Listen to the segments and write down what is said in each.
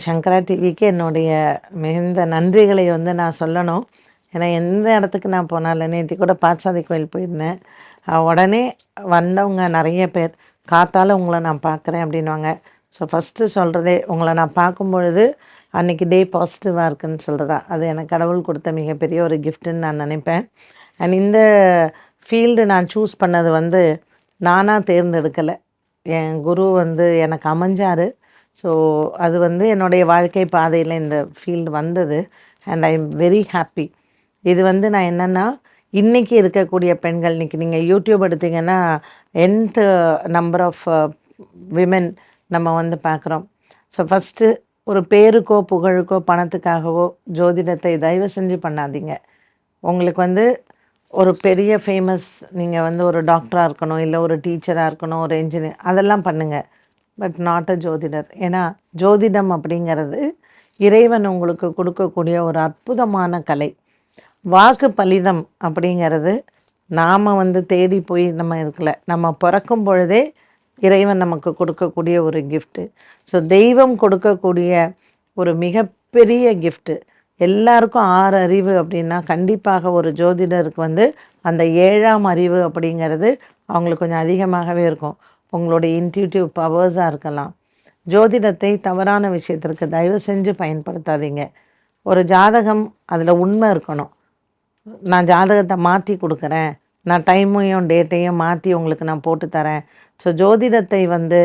சங்கரா டிவிக்கு என்னுடைய மிகுந்த நன்றிகளை வந்து நான் சொல்லணும். ஏன்னா எந்த இடத்துக்கு நான் போனாலும் நேற்று கூட பாட்சாதி கோயில் போயிருந்தேன். உடனே வந்தவங்க நிறைய பேர் காத்தால உங்களை நான் பார்க்குறேன் அப்படின்வாங்க. ஸோ ஃபஸ்ட்டு சொல்கிறதே உங்களை நான் பார்க்கும் பொழுது அன்றைக்கி டே பாசிட்டிவாக இருக்குன்னு சொல்கிறதா அது எனக்கு கடவுள் கொடுத்த மிகப்பெரிய ஒரு கிஃப்ட்டுன்னு நான் நினைப்பேன். அண்ட் இந்த ஃபீல்டு நான் சூஸ் பண்ணது வந்து நானாக தேர்ந்தெடுக்கலை, என் குரு வந்து எனக்கு அமைஞ்சார். ஸோ அது வந்து என்னுடைய வாழ்க்கை பாதையில் இந்த ஃபீல்டு வந்தது. And I am very happy. இது வந்து நான் என்னென்னா இன்றைக்கி இருக்கக்கூடிய பெண்கள், இன்றைக்கி நீங்கள் யூடியூப் எடுத்திங்கன்னா nth நம்பர் ஆஃப் விமென் நம்ம வந்து பார்க்குறோம். ஸோ ஃபஸ்ட்டு ஒரு பேருக்கோ புகழுக்கோ பணத்துக்காகவோ ஜோதிடத்தை தயவு செஞ்சு பண்ணாதீங்க. உங்களுக்கு வந்து ஒரு பெரிய ஃபேமஸ், நீங்கள் வந்து ஒரு டாக்டராக இருக்கணும், இல்லை ஒரு டீச்சராக இருக்கணும், ஒரு என்ஜினியர், அதெல்லாம் பண்ணுங்கள். பட் நாட் அ ஜோதிடர். ஏன்னா ஜோதிடம் அப்படிங்கிறது இறைவன் உங்களுக்கு கொடுக்கக்கூடிய ஒரு அற்புதமான கலை. வாக்கு பலிதம் அப்படிங்கிறது நாம் வந்து தேடி போய் நம்ம இருக்கல, நம்ம பிறக்கும் பொழுதே இறைவன் நமக்கு கொடுக்கக்கூடிய ஒரு கிஃப்ட்டு. ஸோ தெய்வம் கொடுக்கக்கூடிய ஒரு மிகப்பெரிய கிஃப்ட்டு. எல்லாருக்கும் 6 அறிவு அப்படின்னா கண்டிப்பாக ஒரு ஜோதிடருக்கு வந்து அந்த 7ஆம் அறிவு அப்படிங்கிறது அவங்களுக்கு கொஞ்சம் அதிகமாகவே இருக்கும். உங்களுடைய இன்ட்யூட்டிவ் பவர்ஸாக இருக்கலாம். ஜோதிடத்தை தவறான விஷயத்திற்கு தயவு செஞ்சு பயன்படுத்தாதீங்க. ஒரு ஜாதகம் அதில் உண்மை இருக்கணும். நான் ஜாதகத்தை மாற்றி கொடுக்குறேன், நான் டைமையும் டேட்டையும் மாற்றி உங்களுக்கு நான் போட்டு தரேன். ஸோ ஜோதிடத்தை வந்து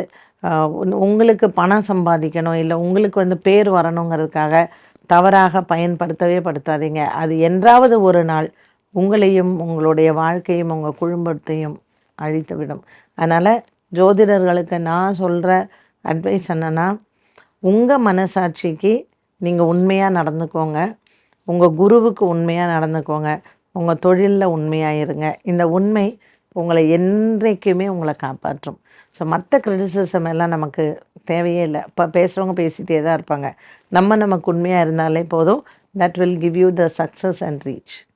உங்களுக்கு பணம் சம்பாதிக்கணும், இல்லை உங்களுக்கு வந்து பேர் வரணுங்கிறதுக்காக தவறாக பயன்படுத்தாதீங்க. அது என்றாவது ஒரு நாள் உங்களையும் உங்களுடைய வாழ்க்கையும் உங்கள் குடும்பத்தையும் அழித்துவிடும். அதனால் ஜோதிடர்களுக்கு நான் சொல்கிற அட்வைஸ் என்னென்னா, உங்கள் மனசாட்சிக்கு நீங்கள் உண்மையாக நடந்துக்கோங்க, உங்கள் குருவுக்கு உண்மையாக நடந்துக்கோங்க, உங்கள் தொழிலில் உண்மையாக இருங்க. இந்த உண்மை உங்களை என்றைக்குமே உங்களை காப்பாற்றும். ஸோ மற்ற கிரிட்டிசிசம் எல்லாம் நமக்கு தேவையே இல்லை. இப்போ பேசுகிறவங்க பேசிகிட்டே தான் இருப்பாங்க. நமக்கு உண்மையாக இருந்தாலே போதும். That will give you the success and reach.